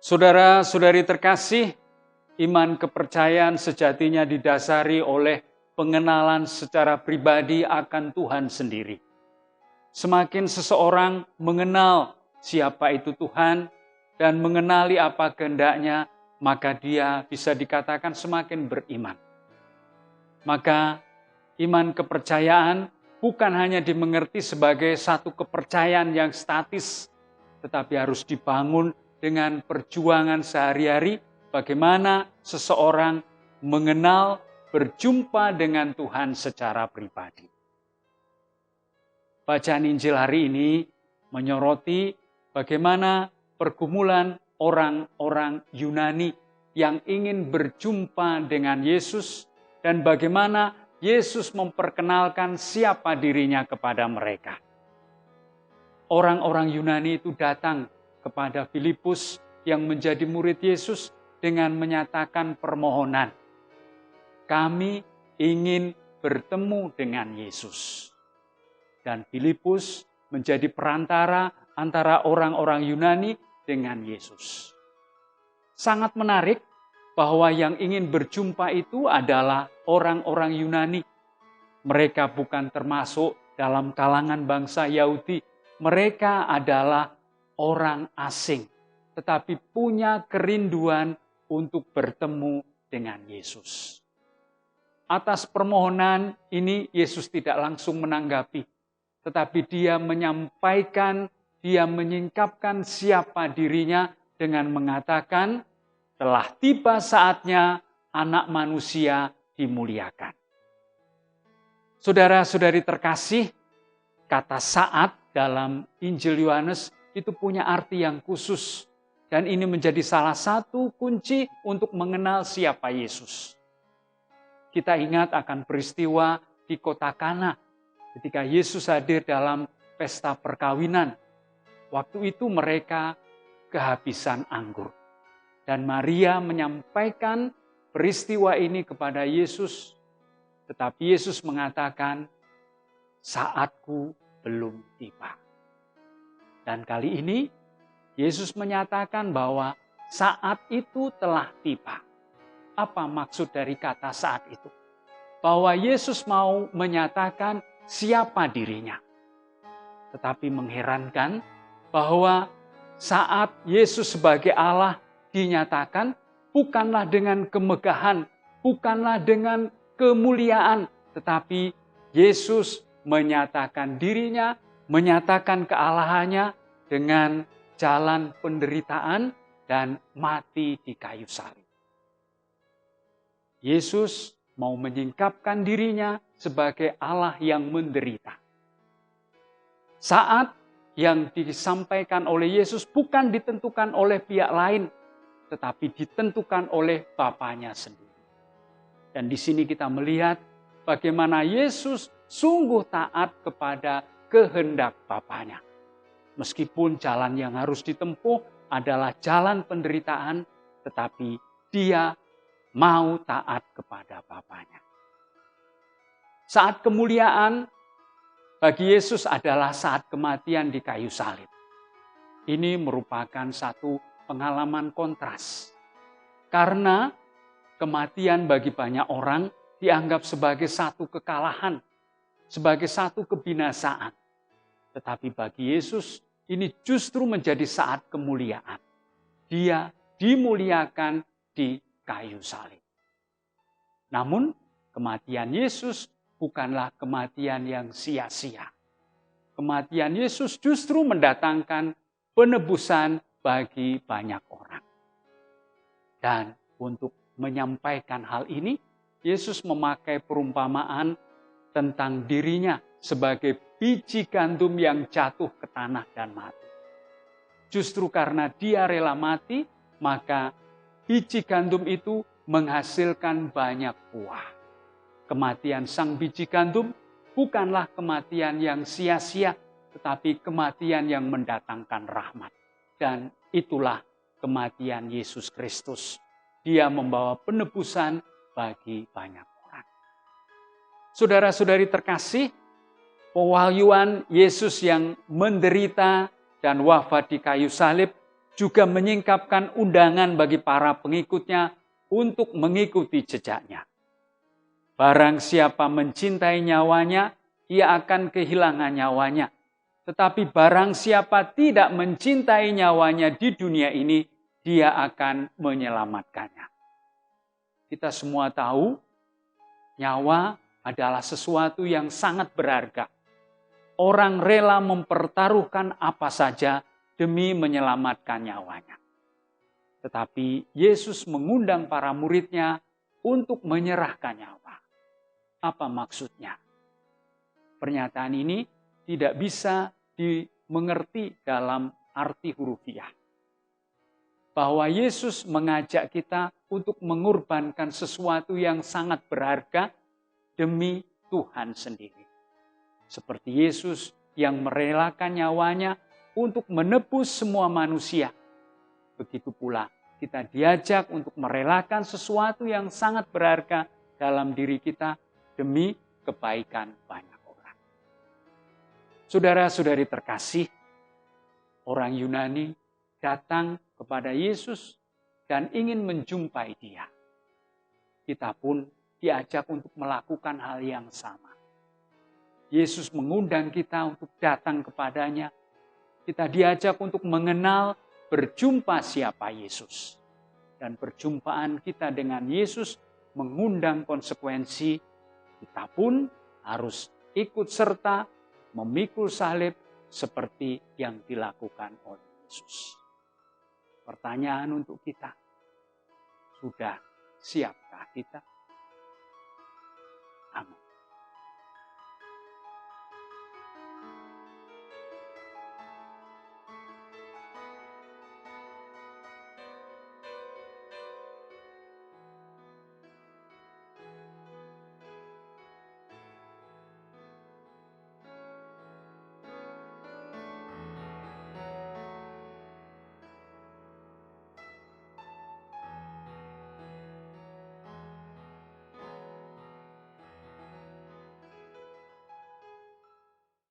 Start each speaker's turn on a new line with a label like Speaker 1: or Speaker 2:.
Speaker 1: Saudara-saudari terkasih, iman kepercayaan sejatinya didasari oleh pengenalan secara pribadi akan Tuhan sendiri. Semakin seseorang mengenal siapa itu Tuhan dan mengenali apa kehendaknya, maka dia bisa dikatakan semakin beriman. Maka iman kepercayaan bukan hanya dimengerti sebagai satu kepercayaan yang statis, tetapi harus dibangun dengan perjuangan sehari-hari bagaimana seseorang mengenal, berjumpa dengan Tuhan secara pribadi. Bacaan Injil hari ini menyoroti bagaimana pergumulan orang-orang Yunani yang ingin berjumpa dengan Yesus dan bagaimana Yesus memperkenalkan siapa dirinya kepada mereka. Orang-orang Yunani itu datang kepada Filipus yang menjadi murid Yesus dengan menyatakan permohonan. Kami ingin bertemu dengan Yesus. Dan Filipus menjadi perantara antara orang-orang Yunani dengan Yesus. Sangat menarik bahwa yang ingin berjumpa itu adalah orang-orang Yunani. Mereka bukan termasuk dalam kalangan bangsa Yahudi. Mereka adalah orang asing, tetapi punya kerinduan untuk bertemu dengan Yesus. Atas permohonan ini Yesus tidak langsung menanggapi, tetapi dia menyampaikan, dia menyingkapkan siapa dirinya dengan mengatakan, telah tiba saatnya Anak Manusia dimuliakan. Saudara-saudari terkasih, kata saat dalam Injil Yohanes itu punya arti yang khusus. Dan ini menjadi salah satu kunci untuk mengenal siapa Yesus. Kita ingat akan peristiwa di kota Kana ketika Yesus hadir dalam pesta perkawinan. Waktu itu mereka kehabisan anggur. Dan Maria menyampaikan peristiwa ini kepada Yesus. Tetapi Yesus mengatakan, saatku belum tiba. Dan kali ini Yesus menyatakan bahwa saat itu telah tiba. Apa maksud dari kata saat itu? Bahwa Yesus mau menyatakan siapa dirinya. Tetapi mengherankan bahwa saat Yesus sebagai Allah dinyatakan bukanlah dengan kemegahan, bukanlah dengan kemuliaan, tetapi Yesus menyatakan dirinya, menyatakan kealahannya dengan jalan penderitaan dan mati di kayu salib. Yesus mau menyingkapkan dirinya sebagai Allah yang menderita. Saat yang disampaikan oleh Yesus bukan ditentukan oleh pihak lain, tetapi ditentukan oleh Bapanya sendiri. Dan di sini kita melihat bagaimana Yesus sungguh taat kepada kehendak Bapanya. Meskipun jalan yang harus ditempuh adalah jalan penderitaan, tetapi dia mau taat kepada Bapanya. Saat kemuliaan bagi Yesus adalah saat kematian di kayu salib. Ini merupakan satu pengalaman kontras. Karena kematian bagi banyak orang dianggap sebagai satu kekalahan, sebagai satu kebinasaan. Tetapi bagi Yesus ini justru menjadi saat kemuliaan. Dia dimuliakan di kayu salib. Namun kematian Yesus bukanlah kematian yang sia-sia. Kematian Yesus justru mendatangkan penebusan bagi banyak orang. Dan untuk menyampaikan hal ini, Yesus memakai perumpamaan tentang dirinya sebagai biji gandum yang jatuh ke tanah dan mati. Justru karena dia rela mati, maka biji gandum itu menghasilkan banyak buah. Kematian sang biji gandum bukanlah kematian yang sia-sia, tetapi kematian yang mendatangkan rahmat. Dan itulah kematian Yesus Kristus. Dia membawa penebusan bagi banyak orang. Saudara-saudari terkasih, pewahyuan Yesus yang menderita dan wafat di kayu salib juga menyingkapkan undangan bagi para pengikutnya untuk mengikuti jejaknya. Barang siapa mencintai nyawanya, ia akan kehilangan nyawanya. Tetapi barang siapa tidak mencintai nyawanya di dunia ini, dia akan menyelamatkannya. Kita semua tahu, nyawa adalah sesuatu yang sangat berharga. Orang rela mempertaruhkan apa saja demi menyelamatkan nyawanya. Tetapi Yesus mengundang para muridnya untuk menyerahkan nyawa. Apa maksudnya? Pernyataan ini tidak bisa dimengerti dalam arti hurufiah. Bahwa Yesus mengajak kita untuk mengorbankan sesuatu yang sangat berharga demi Tuhan sendiri. Seperti Yesus yang merelakan nyawanya untuk menebus semua manusia. Begitu pula kita diajak untuk merelakan sesuatu yang sangat berharga dalam diri kita demi kebaikan banyak orang. Saudara-saudari terkasih, orang Yunani datang kepada Yesus dan ingin menjumpai Dia. Kita pun diajak untuk melakukan hal yang sama. Yesus mengundang kita untuk datang kepadanya. Kita diajak untuk mengenal, berjumpa siapa Yesus. Dan perjumpaan kita dengan Yesus mengundang konsekuensi. Kita pun harus ikut serta memikul salib seperti yang dilakukan oleh Yesus. Pertanyaan untuk kita, sudah siapkah kita? Amin.